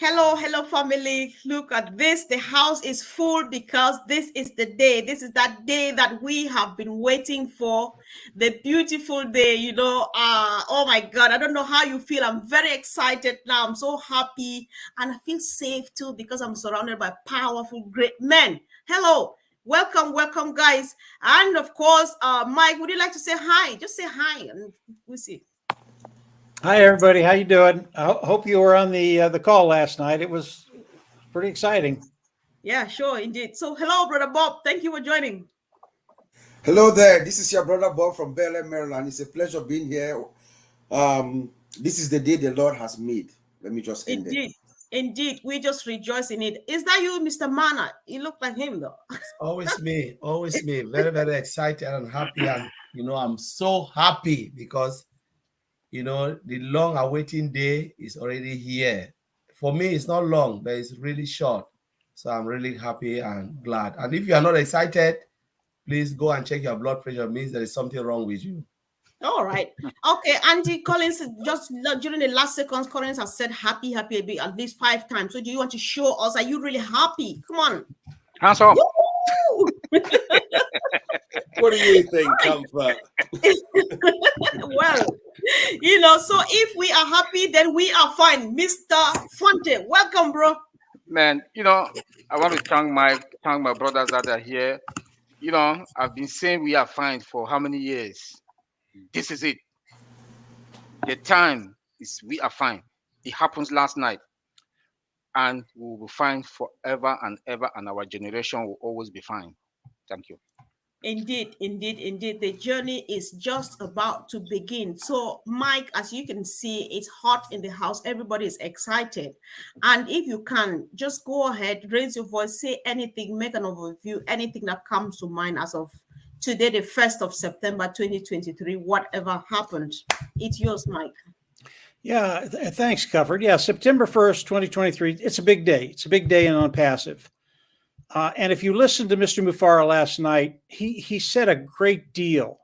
Hello, hello, family. Look at this. The house is full because this is the day. This is that day that we have been waiting for. The beautiful day, Oh my God, I don't know how you feel. I'm very excited now. I'm so happy. And I feel safe too because I'm surrounded by powerful, great men. Hello. Welcome, welcome, guys. And of course, Mike, would you like to say hi? Just say hi and we'll see. Hi, everybody. How you doing? I hope you were on the call last night. It was pretty exciting. Yeah, sure, indeed. So, hello, Brother Bob. Thank you for joining. Hello there. This is your brother Bob from Bel Air, Maryland. It's a pleasure being here. This is the day the Lord has made. Let me just end it. Indeed. We just rejoice in it. Is that you, Mr. Mana? You look like him, though. Always me. Always me. Very, very excited and happy. And, I'm so happy because, the long awaiting day is already here. For me, it's not long, but it's really short. So I'm really happy and glad. And if you are not excited, please go and check your blood pressure. It means there is something wrong with you. All right. Okay. Andy Collins, just during the last seconds, Collins has said happy at least 5 times. So do you want to show us? Are you really happy? Come on. Hands up. What do you think, Comfort? Well, so if we are happy, then we are fine. Mr. Fonte, welcome, bro. Man, I want to thank my brothers that are here. I've been saying we are fine for how many years? This is it. The time is we are fine. It happens last night. And we will be fine forever and ever, and our generation will always be fine. Thank you. Indeed. The journey is just about to begin. So, Mike, as you can see, it's hot in the house. Everybody is excited. And if you can, just go ahead, raise your voice, say anything, make an overview, anything that comes to mind as of today, the 1st of September, 2023, whatever happened. It's yours, Mike. Yeah, thanks, Comfort. Yeah, September 1st, 2023, it's a big day. It's a big day in ONPASSIVE. And if you listened to Mr. Mufara last night, he said a great deal.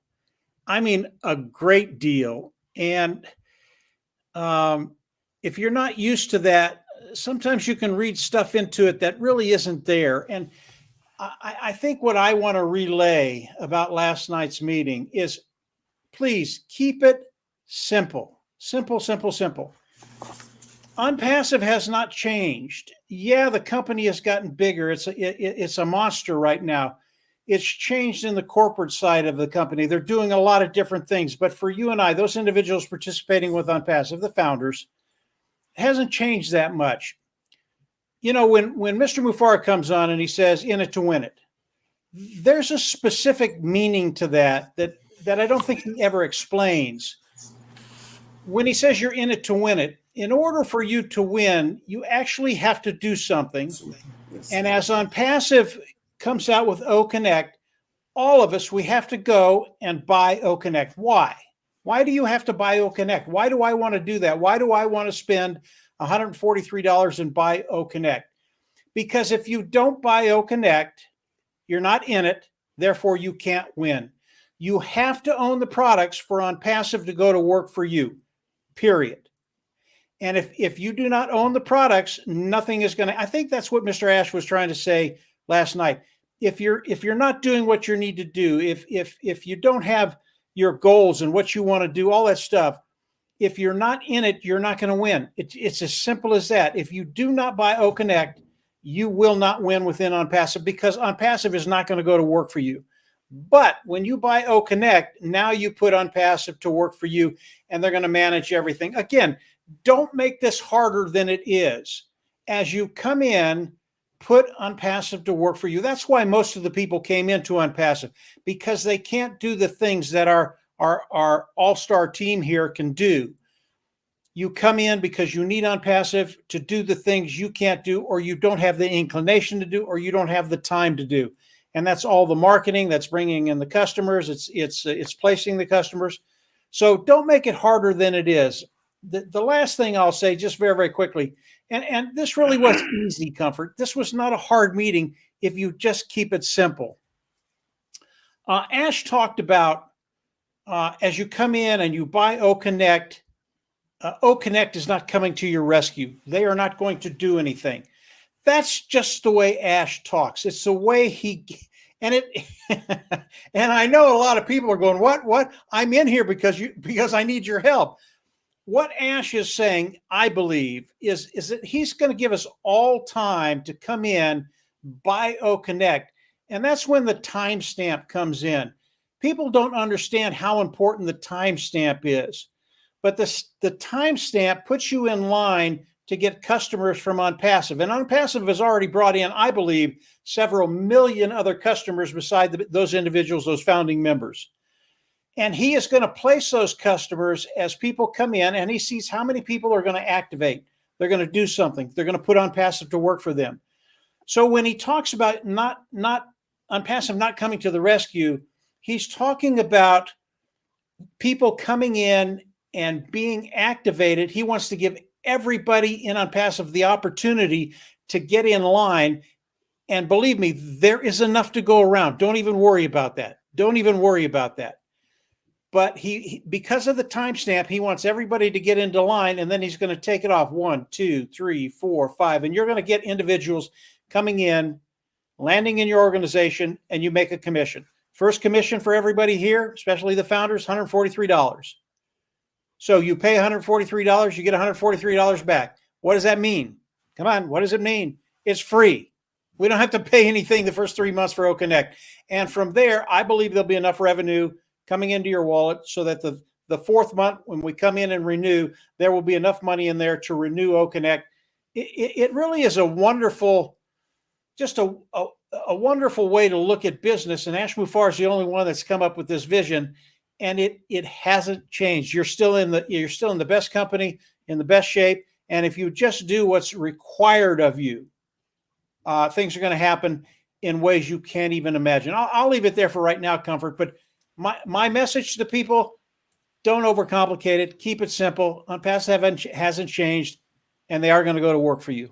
I mean, a great deal. And if you're not used to that, sometimes you can read stuff into it that really isn't there. And I think what I want to relay about last night's meeting is please keep it simple. Simple. ONPASSIVE has not changed. Yeah, the company has gotten bigger. It's a monster right now. It's changed in the corporate side of the company. They're doing a lot of different things. But for you and I, those individuals participating with ONPASSIVE, the founders, it hasn't changed that much. When Mr. Mufara comes on and he says, in it to win it, there's a specific meaning to that I don't think he ever explains. When he says you're in it to win it, in order for you to win, you actually have to do something. Yes. And as ONPASSIVE comes out with OConnect, all of us, we have to go and buy OConnect. Why? Why do you have to buy OConnect? Why do I want to do that? Why do I want to spend $143 and buy OConnect? Because if you don't buy OConnect, you're not in it, therefore you can't win. You have to own the products for ONPASSIVE to go to work for you, period. And if you do not own the products, nothing is going to, I think that's what Mr. Ash was trying to say last night. If you're not doing what you need to do, if you don't have your goals and what you want to do, all that stuff, if you're not in it, you're not going to win. It's as simple as that. If you do not buy OConnect, you will not win within ONPASSIVE because ONPASSIVE is not going to go to work for you. But when you buy OConnect, now you put ONPASSIVE to work for you and they're going to manage everything. Again, don't make this harder than it is. As you come in, put ONPASSIVE to work for you. That's why most of the people came into ONPASSIVE, because they can't do the things that our all-star team here can do. You come in because you need ONPASSIVE to do the things you can't do, or you don't have the inclination to do, or you don't have the time to do. And that's all the marketing, that's bringing in the customers, it's placing the customers. So don't make it harder than it is. The last thing I'll say, just very, very quickly, and this really was easy, Comfort. This was not a hard meeting if you just keep it simple. Ash talked about as you come in and you buy OConnect, OConnect is not coming to your rescue. They are not going to do anything. That's just the way Ash talks. It's the way and I know a lot of people are going, what? I'm in here because I need your help. What Ash is saying, I believe, is that he's going to give us all time to come in, buy OConnect. And that's when the timestamp comes in. People don't understand how important the timestamp is. But the timestamp puts you in line to get customers from ONPASSIVE. And ONPASSIVE has already brought in, I believe, several million other customers beside those individuals, those founding members. And he is going to place those customers as people come in, and he sees how many people are going to activate. They're going to do something. They're going to put ONPASSIVE to work for them. So when he talks about not ONPASSIVE not coming to the rescue, he's talking about people coming in and being activated. He wants to give everybody in ONPASSIVE the opportunity to get in line. And believe me, there is enough to go around. Don't even worry about that. Don't even worry about that. But he because of the timestamp, he wants everybody to get into line, and then he's going to take it off 1, 2, 3, 4, 5. And you're going to get individuals coming in, landing in your organization, and you make a commission. First commission for everybody here, especially the founders, $143. So you pay $143, you get $143 back. What does that mean? Come on, what does it mean? It's free. We don't have to pay anything the first 3 months for OConnect. And from there, I believe there'll be enough revenue coming into your wallet so that the fourth month, when we come in and renew, there will be enough money in there to renew OConnect. It really is a wonderful, just a wonderful way to look at business. And Ash Muffar is the only one that's come up with this vision. And it hasn't changed. You're still in the best company, in the best shape. And if you just do what's required of you, things are going to happen in ways you can't even imagine. I'll leave it there for right now, Comfort. But my message to the people: don't overcomplicate it. Keep it simple. ONPASSIVE hasn't changed, and they are going to go to work for you.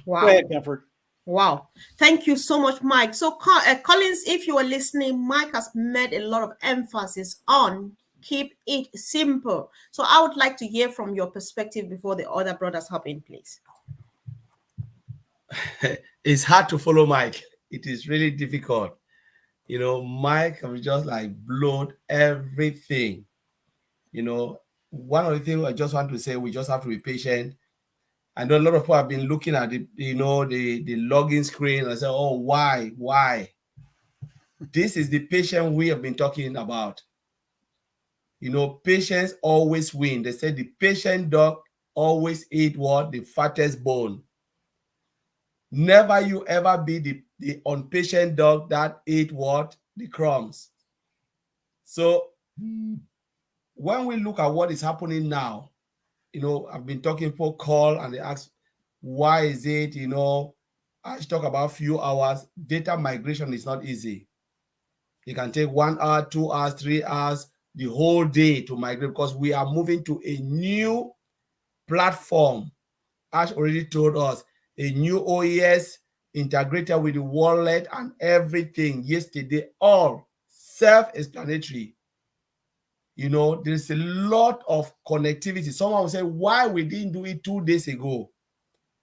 Wow. Go ahead, Comfort. Wow. Thank you so much, Mike. So, Collins, if you are listening, Mike has made a lot of emphasis on keep it simple. So I would like to hear from your perspective before the other brothers hop in, please. It's hard to follow Mike. It is really difficult. You know, Mike has just like blown everything. You know, one of the things I just want to say, we just have to be patient. I know a lot of people have been looking at the login screen and say, oh, why? This is the patient we have been talking about. You know, patience always win. They say the patient dog always eat what? The fattest bone. Never you ever be the impatient dog that ate what? The crumbs. So when we look at what is happening now, you know, I've been talking, people call and they ask, why is it, you know, I talk about few hours. Data migration is not easy. It can take 1 hour, 2 hours, 3 hours, the whole day to migrate because we are moving to a new platform. Ash already told us, a new OES integrated with the wallet and everything yesterday, all self-explanatory. You know, there's a lot of connectivity. Someone will say, why we didn't do it 2 days ago?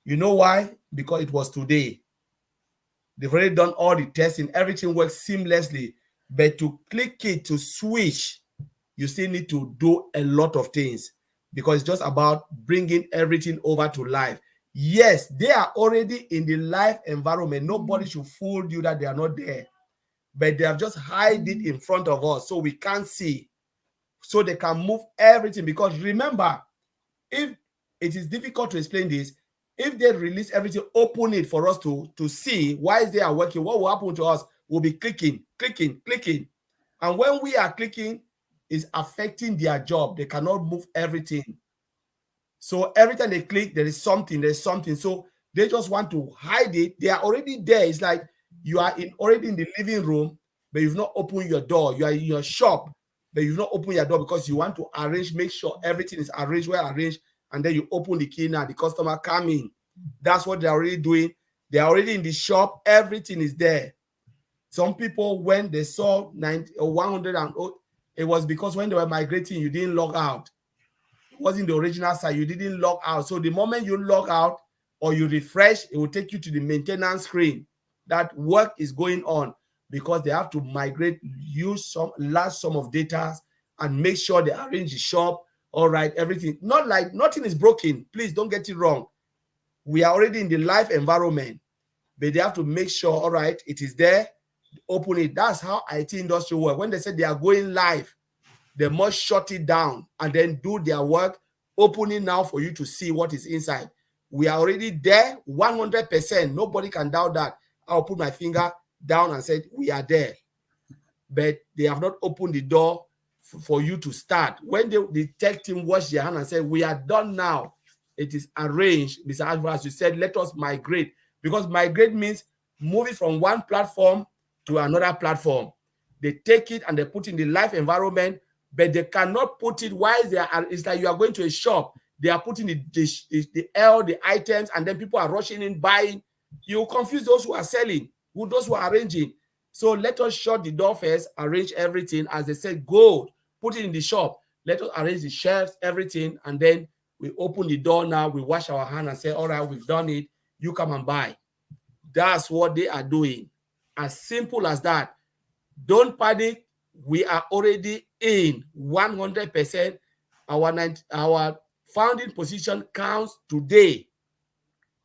You know why? Because it was today. They've already done all the testing. Everything works seamlessly. But to click it, to switch, you still need to do a lot of things because it's just about bringing everything over to live. Yes, they are already in the live environment. Nobody should fool you that they are not there. But they have just hide it in front of us so we can't see. So they can move everything. Because remember, if it is difficult to explain this, if they release everything, open it for us to see why they are working, what will happen to us? We'll be clicking. And when we are clicking, it's affecting their job. They cannot move everything. So every time they click, there's something. So they just want to hide it. They are already there. It's like you are already in the living room, but you've not opened your door. You are in your shop, but you've not opened your door because you want to make sure everything is arranged, well arranged, and then you open the key now, the customer come in. That's what they're already doing. They're already in the shop. Everything is there. Some people, when they saw 90 or 100, it was because when they were migrating, you didn't log out. wasn't the original site. You didn't log out. So the moment you log out or you refresh, it will take you to the maintenance screen. That work is going on because they have to migrate, use some large sum of data and make sure they arrange the shop. All right, everything. Not like nothing is broken. Please don't get it wrong. We are already in the live environment, but they have to make sure, all right, it is there, open it. That's how IT industry work. When they say they are going live, they must shut it down and then do their work, open it now for you to see what is inside. We are already there, 100%. Nobody can doubt that. I'll put my finger down and say, we are there. But they have not opened the door for you to start. When the tech team wash their hand and say, we are done now, it is arranged. Mr. Ashford, as you said, let us migrate. Because migrate means moving from one platform to another platform. They take it and they put in the live environment, but they cannot put it while they are. It's like you are going to a shop. They are putting the items, and then people are rushing in, buying. You confuse those who are selling, those who are arranging. So let us shut the door first, arrange everything. As they said, go, put it in the shop. Let us arrange the shelves, everything, and then we open the door now. We wash our hands and say, all right, we've done it. You come and buy. That's what they are doing. As simple as that. Don't panic. We are already in 100%. Our founding position counts today.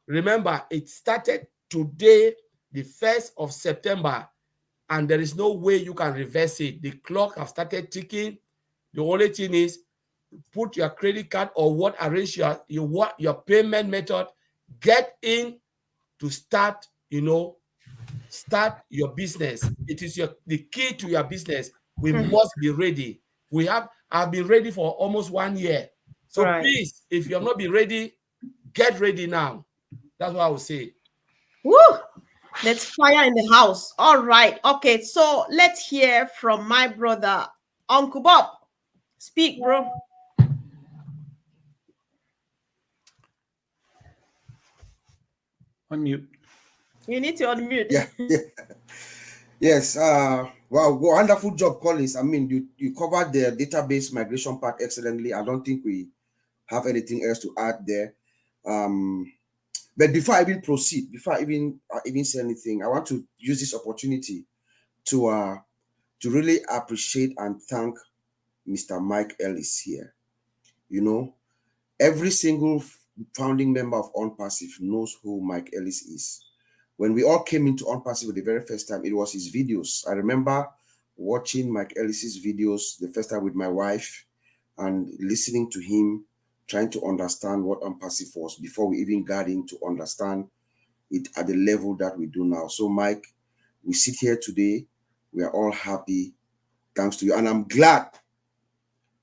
Remember, it started today, the 1st of September, and there is no way you can reverse it. The clock has started ticking. The only thing is put your credit card or what arrange your payment method, get in to start, start your business. It is the key to your business. We must be ready. I've been ready for almost 1 year. So please, if you have not been ready, get ready now. That's what I would say. Woo! There's fire in the house. All right. Okay, so let's hear from my brother, Uncle Bob. Speak, bro. Unmute. You need to unmute. Yeah. Yes. Wow, wonderful job, Collins. I mean, you covered the database migration part excellently. I don't think we have anything else to add there. But before I even proceed, before I even say anything, I want to use this opportunity to really appreciate and thank Mr. Mike Ellis here. Every single founding member of ONPASSIVE knows who Mike Ellis is. When we all came into ONPASSIVE for the very first time, it was his videos. I remember watching Mike Ellis's videos the first time with my wife and listening to him, trying to understand what ONPASSIVE was before we even got in to understand it at the level that we do now. So, Mike, we sit here today. We are all happy thanks to you. And I'm glad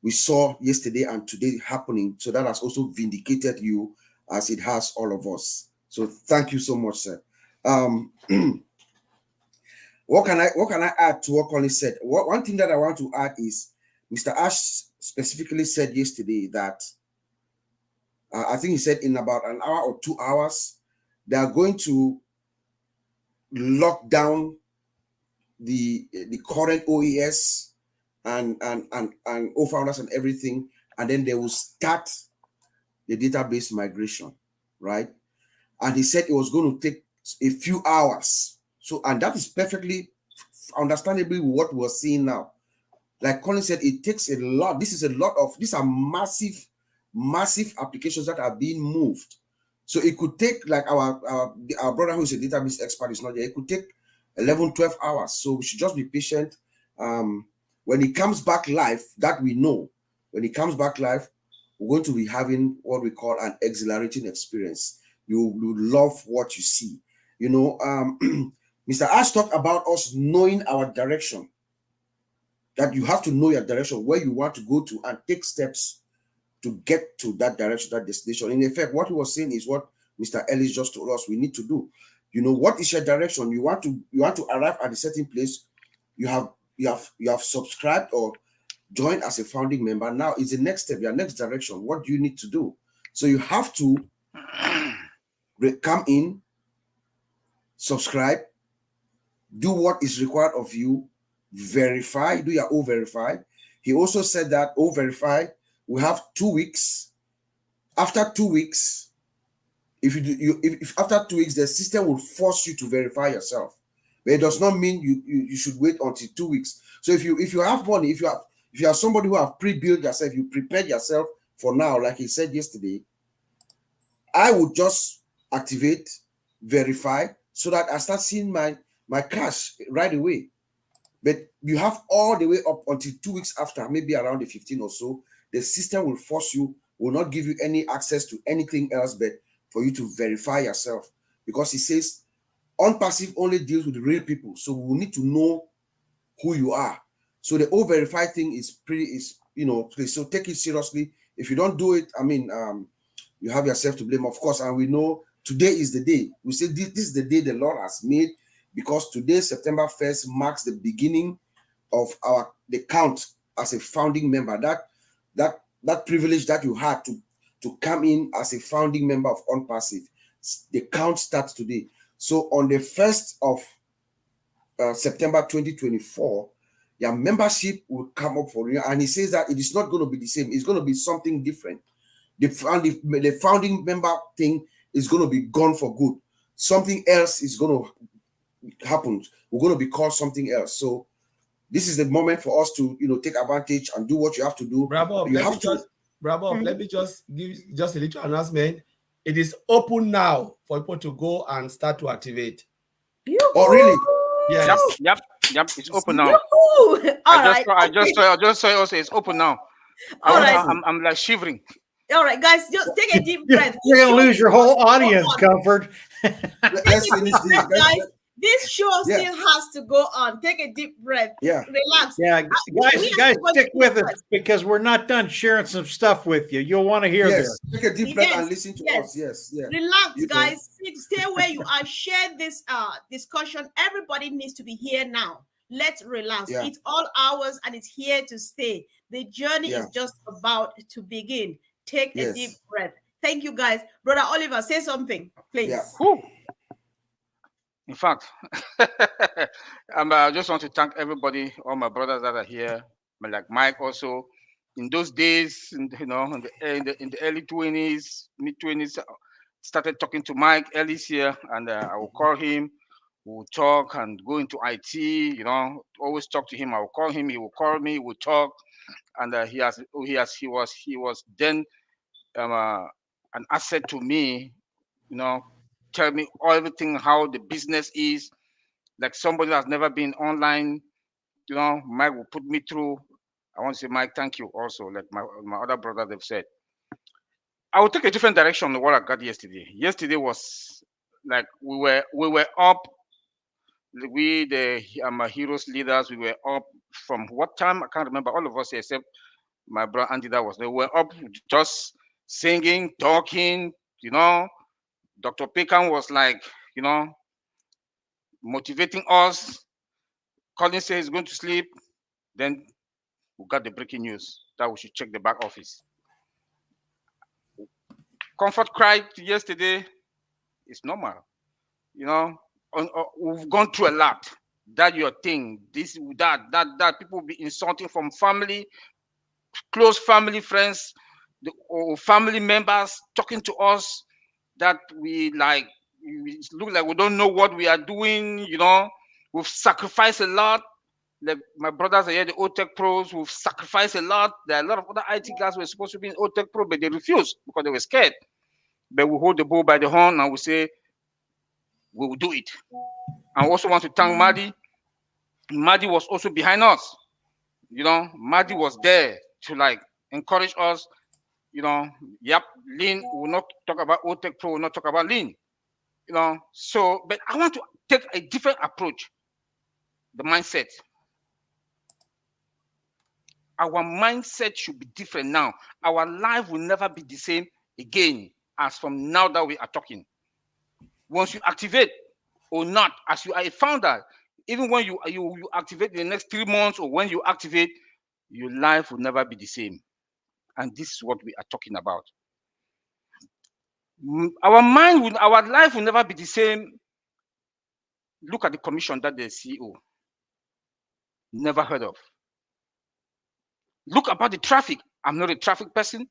we saw yesterday and today happening. So that has also vindicated you as it has all of us. So thank you so much, sir. What can I add to what Colin said? One thing that I want to add is Mr. Ash specifically said yesterday that I think he said in about an hour or 2 hours, they are going to lock down the current OES and O-founders and everything, and then they will start the database migration, right? And he said it was going to take a few hours. So, and that is perfectly understandably what we're seeing now. Like Colin said, it takes a lot. These are massive applications that are being moved. So it could take, like our brother who is a database expert is not there, it could take 11, 12 hours. So we should just be patient. When it comes back live, that we know, when it comes back live, we're going to be having what we call an exhilarating experience. You love what you see. Mr. Ash talked about us knowing our direction, that you have to know your direction, where you want to go to, and take steps to get to that direction, that destination. In effect, what he was saying is what Mr. Ellis just told us we need to do. What is your direction? You want to arrive at a certain place. You have subscribed or joined as a founding member. Now is the next step, your next direction. What do you need to do? So you have to come in, subscribe, do what is required of you, verify, do your O-verify. He also said that O-verify we have 2 weeks. After 2 weeks, if after 2 weeks, the system will force you to verify yourself. But it does not mean you should wait until 2 weeks. So if you have money, if you are somebody who have pre-built yourself, you prepared yourself for now, like he said yesterday, I would just activate, verify, so that I start seeing my cash right away. But you have all the way up until 2 weeks after, maybe around the 15 or so, the system will force you, will not give you any access to anything else but for you to verify yourself. Because it says ONPASSIVE only deals with real people. So we will need to know who you are. So the O-verify thing is so take it seriously. If you don't do it, I mean, you have yourself to blame, of course. And we know today is the day. We say this is the day the Lord has made, because today, September 1st, marks the beginning of the count as a founding member. That privilege that you had to come in as a founding member of ONPASSIVE, the count starts today. So on the 1st of September 2024, your membership will come up for you. And he says that it is not going to be the same. It's going to be something different. The founding member thing is going to be gone for good. Something else is going to happen. We're going to be called something else. So this is the moment for us to take advantage and do what you have to do. Bravo, let me just give just a little announcement. It is open now for people to go and start to activate. Oh, really? Yes. Yep. It's open now. I just saw it also. It's open now. I'm like shivering. All right, guys, just take a deep breath. You're going to lose your whole audience, Comfort. Let's finish this, guys. This show still has to go on. Take a deep breath. Yeah. Relax. Yeah, guys, stick with us because we're not done sharing some stuff with you. You'll want to hear this. Take a deep breath and listen to us. Yes. Yeah. Relax, guys. Stay where you are. Share this discussion. Everybody needs to be here now. Let's relax. Yeah. It's all ours and it's here to stay. The journey is just about to begin. Take a deep breath. Thank you, guys. Brother Oliver, say something, please. Yeah. In fact, I just want to thank everybody, all my brothers that are here, like Mike also. In those days, in the early 20s, mid-20s, started talking to Mike early here, and I will call him. We'll talk and go into IT. Always talk to him. I will call him. He will call me. We'll talk, and he was then an asset to me. Tell me everything, how the business is. Like somebody that's never been online, Mike will put me through. I want to say, Mike, thank you also. Like my other brother, they've said. I will take a different direction than what I got yesterday. Yesterday was like we were up. We the heroes leaders. We were up from what time? I can't remember. All of us except my brother Andy. They were up just singing, talking. Dr. Pekan was like, motivating us. Colin said he's going to sleep. Then we got the breaking news that we should check the back office. Comfort cried yesterday. It's normal. We've gone through a lot. That your thing. This, that people be insulting from family, close family, friends, or family members talking to us that we look like we don't know what we are doing. We've sacrificed a lot. Like my brothers are here, the OTech pros, we've sacrificed a lot. There are a lot of other IT guys who were supposed to be in OTech pro, but they refused because they were scared. But we hold the bull by the horn and we say, we will do it. I also want to thank Maddy. Maddy was also behind us. Maddy was there to encourage us. Yep, lean, we will not talk about OTech pro, we will not talk about lean. So, but I want to take a different approach. The mindset. Our mindset should be different now. Our life will never be the same again as from now that we are talking. Once you activate or not, as you are a founder, even when you activate in the next 3 months or when you activate, your life will never be the same. And this is what we are talking about. Our life will never be the same. Look at the commission that the CEO never heard of. Look about the traffic I'm not a traffic person.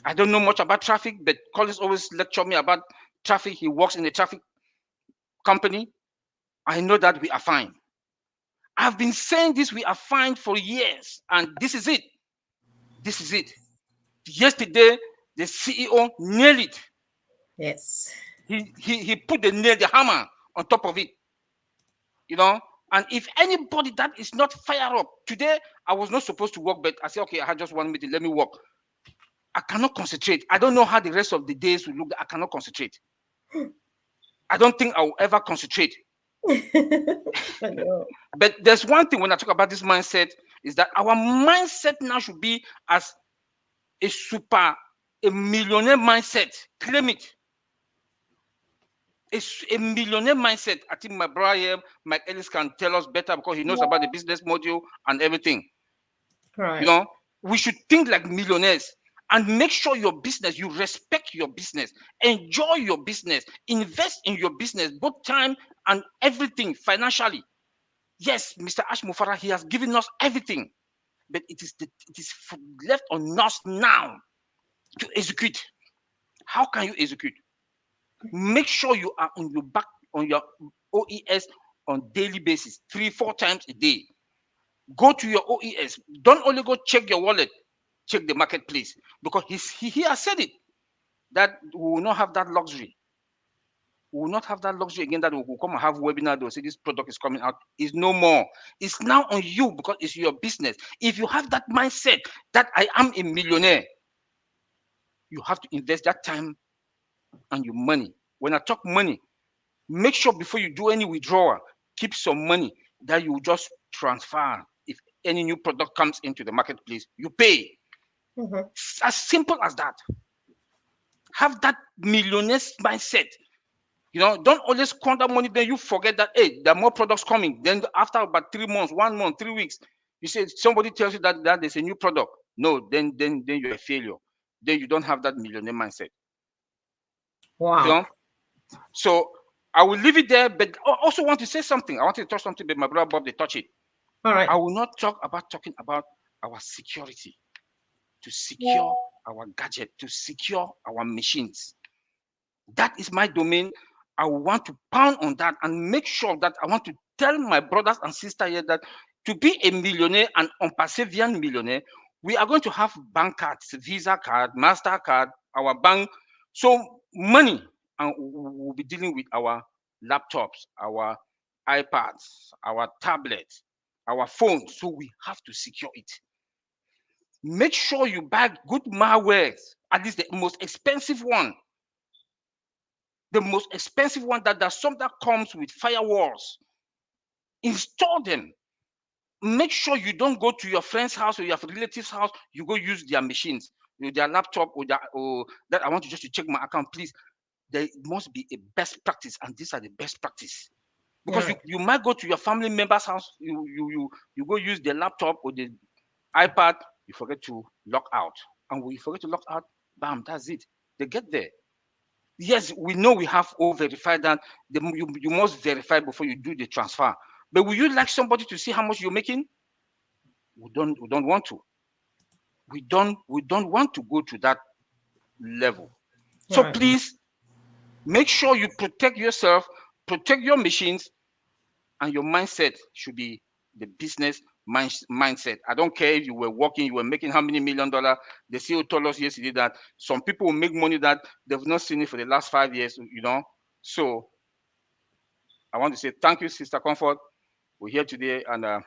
I don't know much about traffic, but Collins always lecture me about traffic. He works in a traffic company. I know that we are fine. I've been saying this, we are fine for years, and this is it. This is it. Yesterday, the CEO nailed it. Yes. He put the hammer on top of it. You know, and if anybody that is not fired up, today I was not supposed to work, but I said, okay, I had just 1 meeting, let me work. I cannot concentrate. I don't know how the rest of the days will look. I cannot concentrate. I don't think I will ever concentrate. I know. But there's one thing when I talk about this mindset is that our mindset now should be as a millionaire mindset. Claim it. It's a millionaire mindset. I think my brother here, Mike Ellis, can tell us better because he knows about the business module and everything. Right. You know, we should think like millionaires and make sure your business, you respect your business, enjoy your business, invest in your business, both time and everything financially. Yes, Mr. Ash Mufara, he has given us everything, but it is left on us now to execute. How can you execute? Make sure you are on your back on your OES on daily basis, 3-4 times a day. Go to your OES. Don't only go check your wallet, check the marketplace, because he has said it that we will not have that luxury. We will not have that luxury again that we will come and have webinar. They'll say this product is coming out. It's no more. It's now on you because it's your business. If you have that mindset that I am a millionaire, you have to invest that time and your money. When I talk money, make sure before you do any withdrawal, keep some money that you just transfer. If any new product comes into the marketplace, you pay. It's as simple as that. Have that millionaire mindset. You know, don't always squander money, then you forget that, hey, there are more products coming. Then after about 3 months, 1 month, 3 weeks, you say somebody tells you that there's a new product. No, then you're a failure. Then you don't have that millionaire mindset. Wow. You know? So I will leave it there, but I also want to say something. I want to touch something, but my brother Bob, they touch it. All right. I will not talking about our security, to secure our gadget, to secure our machines. That is my domain. I want to pound on that and make sure that I want to tell my brothers and sisters here that to be a millionaire, an unperseverant millionaire, we are going to have bank cards, Visa card, MasterCard, our bank. So money, and we'll be dealing with our laptops, our iPads, our tablets, our phones. So we have to secure it. Make sure you buy good malware, at least the most expensive one. The most expensive one that there's some that comes with firewalls. Install them. Make sure you don't go to your friend's house or your relative's house. You go use their machines, their laptop, or that I want you just to check my account, please. There must be a best practice, and these are the best practice. Because you might go to your family member's house, you go use the laptop or the iPad, you forget to log out. And when you forget to log out, bam, that's it. They get there. Yes, we know we have all verified that you must verify before you do the transfer. But would you like somebody to see how much you're making? We don't want to. We don't want to go to that level. So please make sure you protect yourself, protect your machines, and your mindset should be the business mindset. I don't care if you were working, you were making how many $1 million. The CEO told us yesterday that some people will make money that they've not seen it for the last 5 years, you know. So I want to say thank you, Sister Comfort. We're here today, and I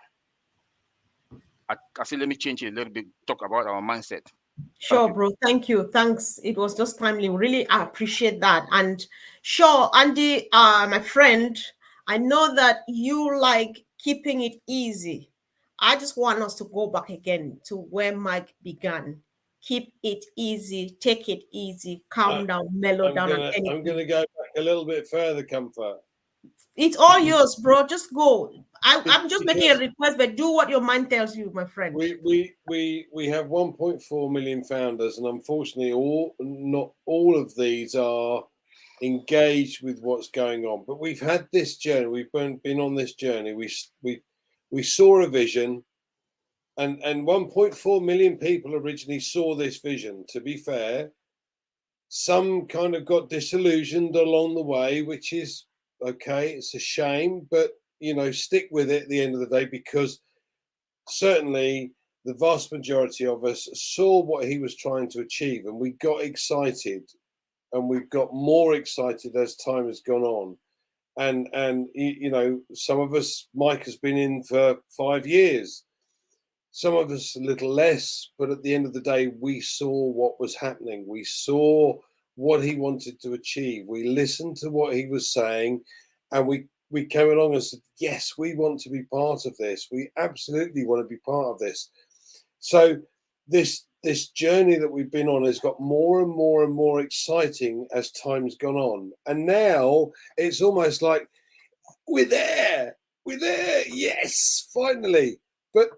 say let me change it a little bit, talk about our mindset. Sure, bro. Thank you. Thanks. It was just timely. Really, I appreciate that. And sure, Andy, my friend, I know that you like keeping it easy. I just want us to go back again to where Mike began. Keep it easy, take it easy, calm down, mellow down. I'm going to go back a little bit further, Comfort. It's all yours, bro. Just go. I'm just making a request, but do what your mind tells you, my friend. We have 1.4 million founders, and unfortunately, not all of these are engaged with what's going on. But we've had this journey. We've been on this journey. We saw a vision. And 1.4 million people originally saw this vision. To be fair, some kind of got disillusioned along the way, which is okay. It's a shame, but stick with it at the end of the day, because certainly the vast majority of us saw what he was trying to achieve, and we got excited, and we've got more excited as time has gone on. And some of us, Mike has been in for 5 years, some of us a little less, but at the end of the day, we saw what was happening. We saw what he wanted to achieve. We listened to what he was saying, and we came along and said, yes, we want to be part of this. We absolutely want to be part of this. So this journey that we've been on has got more and more and more exciting as time's gone on. And now it's almost like we're there, yes, finally. But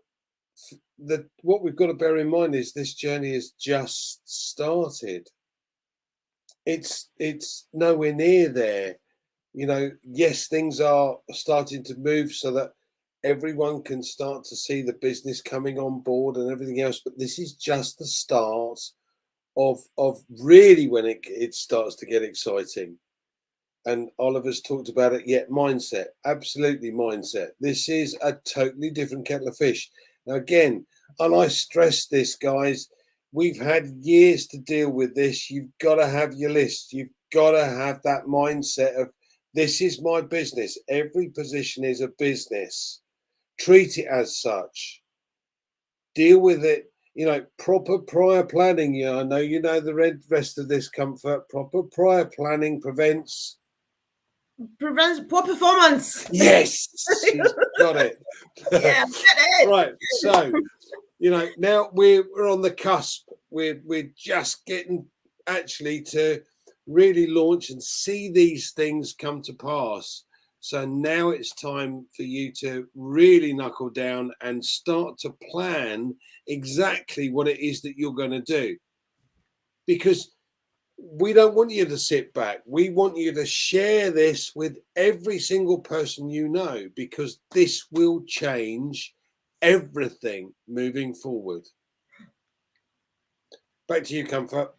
what we've got to bear in mind is this journey has just started. It's nowhere near there. Yes, things are starting to move so that everyone can start to see the business coming on board and everything else, but this is just the start of really when it starts to get exciting. And Oliver's talked about it. Yet mindset, absolutely mindset. This is a totally different kettle of fish. Now again, and I stress this, guys, we've had years to deal with this. You've got to have your list. You've got to have that mindset of, this is my business. Every position is a business. Treat it as such. Deal with it. Proper prior planning. I know the rest of this comfort. Proper prior planning prevents poor performance. Yes, she's got it. Yeah, right. So, now we're on the cusp. We're just getting actually to really launch and see these things come to pass. So now it's time for you to really knuckle down and start to plan exactly what it is that you're going to do. Because we don't want you to sit back. We want you to share this with every single person you know, because this will change everything moving forward. Back to you, Comfort.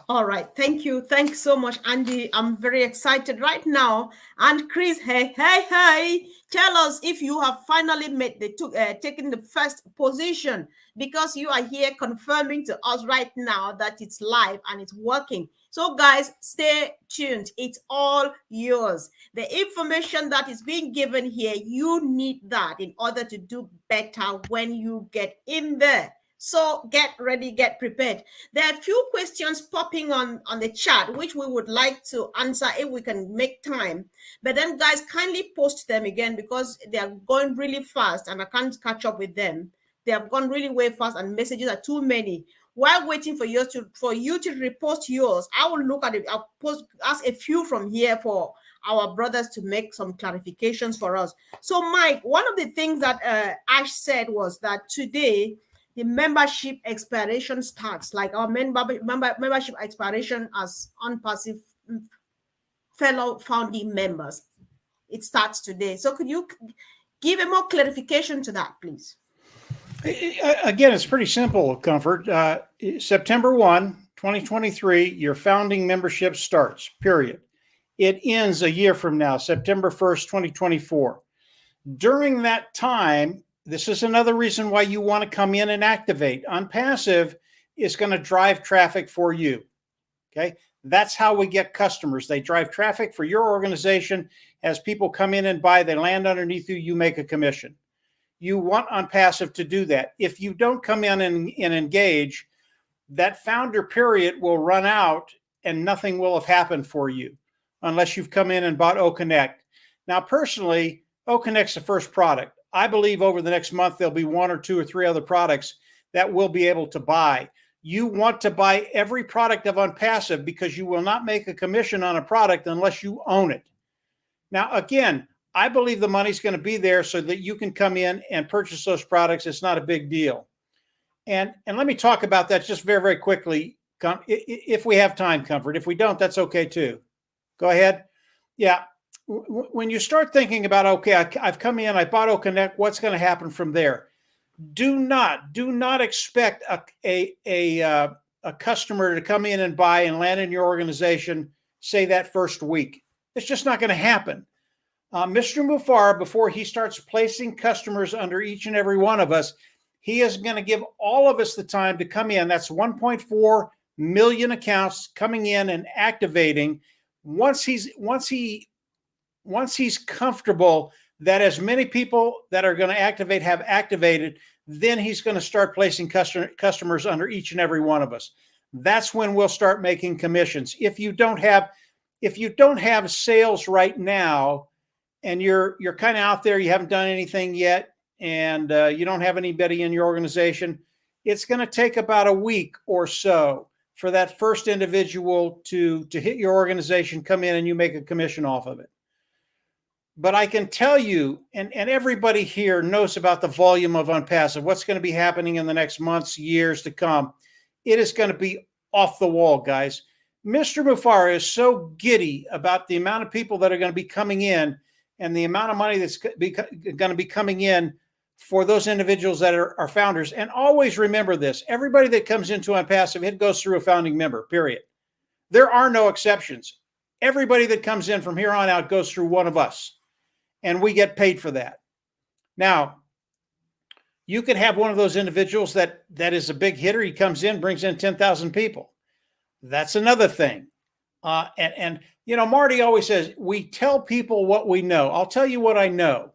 All right. Thank you. Thanks so much, Andy. I'm very excited right now. And Chris, hey. Tell us if you have finally taken the first position, because you are here confirming to us right now that it's live and it's working. So guys, stay tuned. It's all yours. The information that is being given here, you need that in order to do better when you get in there. So get ready, get prepared. There are a few questions popping on the chat, which we would like to answer if we can make time. But then guys, kindly post them again, because they are going really fast and I can't catch up with them. They have gone really way fast and messages are too many. While waiting for you to repost yours, I will look at it. I'll ask a few from here for our brothers to make some clarifications for us. So Mike, one of the things that Ash said was that today, the membership expiration starts, like our membership expiration as ONPASSIVE fellow founding members. It starts today. So could you give a more clarification to that, please? Again, it's pretty simple, Comfort. September 1, 2023, your founding membership starts, period. It ends a year from now, September 1st, 2024. During that time, this is another reason why you want to come in and activate. ONPASSIVE is going to drive traffic for you. Okay. That's how we get customers. They drive traffic for your organization. As people come in and buy, they land underneath you, you make a commission. You want ONPASSIVE to do that. If you don't come in and engage, that founder period will run out and nothing will have happened for you unless you've come in and bought OConnect. Now, personally, OConnect's the first product. I believe over the next month, there'll be 1 or 2 or 3 other products that we'll be able to buy. You want to buy every product of ONPASSIVE because you will not make a commission on a product unless you own it. Now, again, I believe the money's going to be there so that you can come in and purchase those products. It's not a big deal. And let me talk about that just very, very quickly, if we have time, Comfort. If we don't, that's okay too. Go ahead. Yeah. When you start thinking about, okay, I've come in, I bought OConnect, what's going to happen from there? Do not expect a customer to come in and buy and land in your organization, say that first week. It's just not going to happen. Mr. Mufara, before he starts placing customers under each and every one of us, he is going to give all of us the time to come in. That's 1.4 million accounts coming in and activating. Once he's comfortable that as many people that are going to activate have activated, then he's going to start placing customers under each and every one of us. That's when we'll start making commissions. If you don't have sales right now, and you're kind of out there, you haven't done anything yet, and you don't have anybody in your organization, it's going to take about a week or so for that first individual to hit your organization, come in, and you make a commission off of it. But I can tell you, and everybody here knows about the volume of ONPASSIVE, what's going to be happening in the next months, years to come. It is going to be off the wall, guys. Mr. Mufara is so giddy about the amount of people that are going to be coming in and the amount of money that's going to be coming in for those individuals that are founders. And always remember this, everybody that comes into ONPASSIVE, it goes through a founding member, period. There are no exceptions. Everybody that comes in from here on out goes through one of us. And we get paid for that. Now, you could have one of those individuals that is a big hitter. He comes in, brings in 10,000 people. That's another thing. And you know, Marty always says, we tell people what we know. I'll tell you what I know.